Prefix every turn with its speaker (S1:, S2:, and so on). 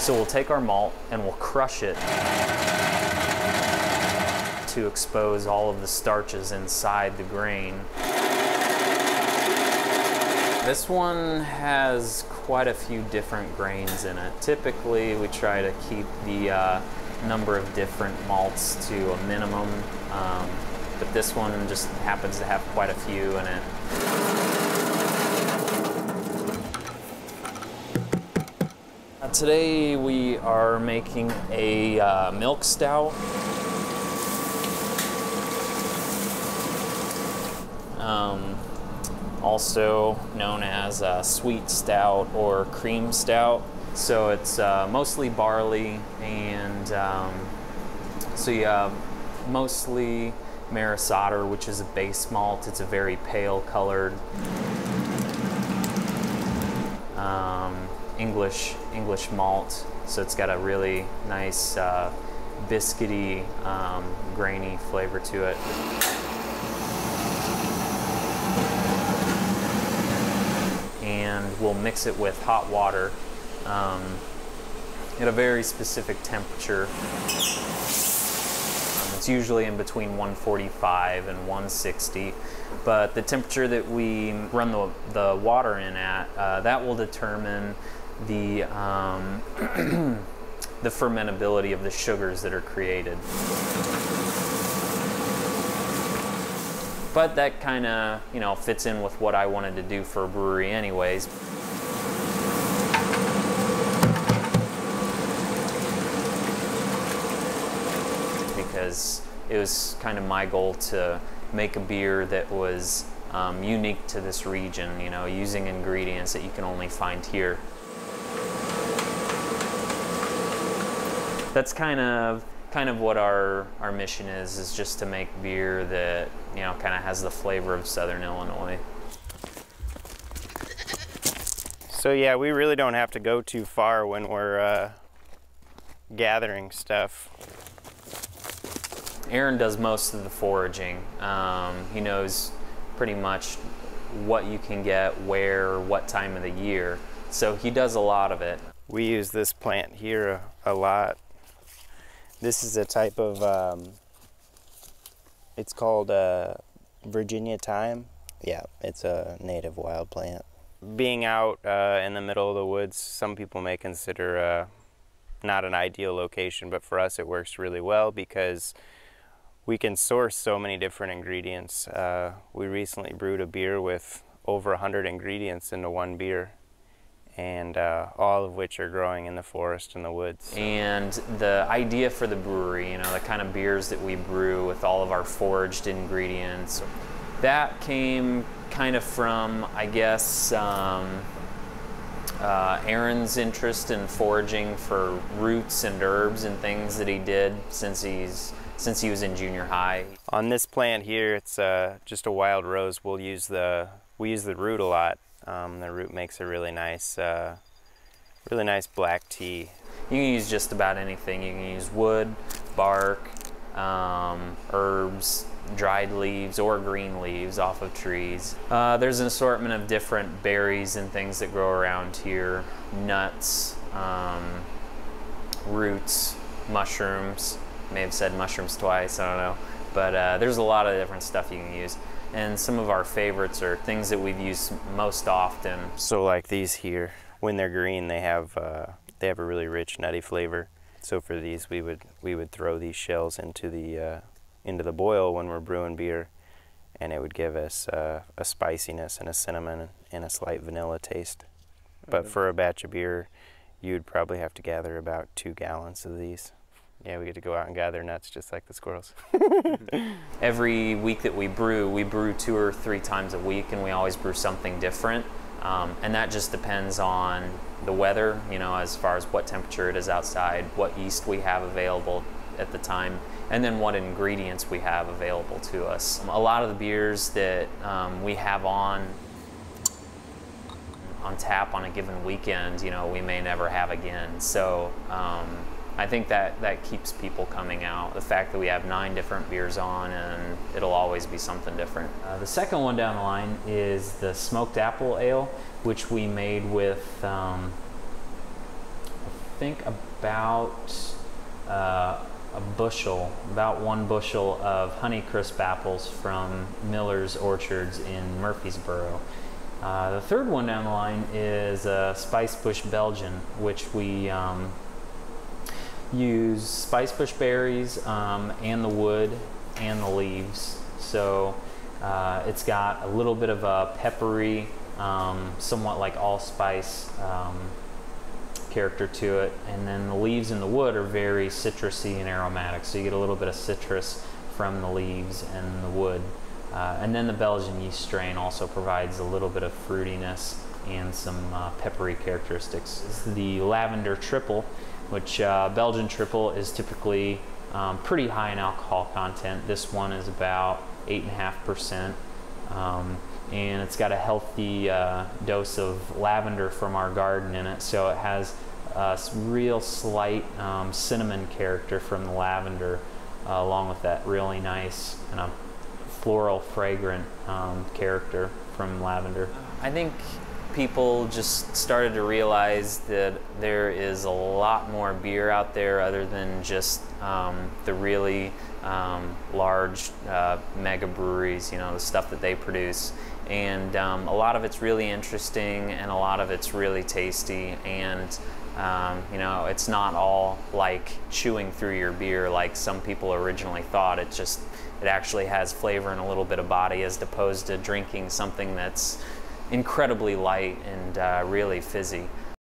S1: So we'll take our malt and we'll crush it to expose all of the starches inside the grain. This one has quite a few different grains in it. Typically, we try to keep the number of different malts to a minimum, but this one just happens to have quite a few in it. Today we are making a milk stout. Also known as a sweet stout or cream stout. So it's mostly barley, and so you have mostly Maris Otter, which is a base malt. It's a very pale colored English malt. So it's got a really nice biscuity, grainy flavor to it. And we'll mix it with hot water at a very specific temperature. It's usually in between 145 and 160, but the temperature that we run the water in at, that will determine the the fermentability of the sugars that are created. But that kind of, you know, fits in with what I wanted to do for a brewery anyways. Because it was kind of my goal to make a beer that was unique to this region, you know, using ingredients that you can only find here. That's kind of what our mission is just to make beer that, you know, kind of has the flavor of Southern Illinois.
S2: So yeah, we really don't have to go too far when we're gathering stuff.
S1: Aaron does most of the foraging. He knows pretty much what you can get, where, what time of the year. So he does a lot of it.
S2: We use this plant here a lot. This is a type of, it's called Virginia thyme. Yeah, it's a native wild plant. Being out in the middle of the woods, some people may consider not an ideal location, but for us it works really well because we can source so many different ingredients. We recently brewed a beer with over 100 ingredients into one beer, and all of which are growing in the forest and the woods.
S1: And the idea for the brewery, you know, the kind of beers that we brew with all of our foraged ingredients, that came kind of from, I guess, Aaron's interest in foraging for roots and herbs and things that he did since he was in junior high.
S2: On this plant here, it's just a wild rose. We use the root a lot. The root makes a really nice black tea.
S1: You can use just about anything. You can use wood, bark, herbs, dried leaves, or green leaves off of trees. There's an assortment of different berries and things that grow around here. Nuts, roots, mushrooms. May have said mushrooms twice, I don't know. But there's a lot of different stuff you can use. And some of our favorites are things that we've used most often.
S2: So like these here, when they're green, they have a really rich nutty flavor. So for these, we would throw these shells into the boil when we're brewing beer, and it would give us a spiciness and a cinnamon and a slight vanilla taste. But for a batch of beer, you'd probably have to gather about 2 gallons of these. Yeah, we get to go out and gather nuts just like the squirrels.
S1: Every week that we brew 2 or 3 times a week, and we always brew something different. And that just depends on the weather, you know, as far as what temperature it is outside, what yeast we have available at the time, and then what ingredients we have available to us. A lot of the beers that we have on tap on a given weekend, you know, we may never have again. So I think that keeps people coming out. The fact that we have 9 different beers on, and it'll always be something different. The second one down the line is the Smoked Apple Ale, which we made with, I think about about 1 bushel of Honeycrisp apples from Miller's Orchards in Murfreesboro. The third one down the line is Spice Bush Belgian, which we use spice bush berries and the wood and the leaves. So it's got a little bit of a peppery, somewhat like allspice character to it, and then the leaves and the wood are very citrusy and aromatic, so you get a little bit of citrus from the leaves and the wood. And then the Belgian yeast strain also provides a little bit of fruitiness and some peppery characteristics. This is the Lavender Triple, which Belgian Triple is typically pretty high in alcohol content. This one is about 8.5%. And it's got a healthy dose of lavender from our garden in it, so it has a real slight cinnamon character from the lavender, along with that really nice kind of floral, fragrant character from lavender. I think people just started to realize that there is a lot more beer out there other than just the really large mega breweries, you know, the stuff that they produce. And a lot of it's really interesting, and a lot of it's really tasty, and you know, it's not all like chewing through your beer like some people originally thought. It actually has flavor and a little bit of body, as opposed to drinking something that's incredibly light and really fizzy.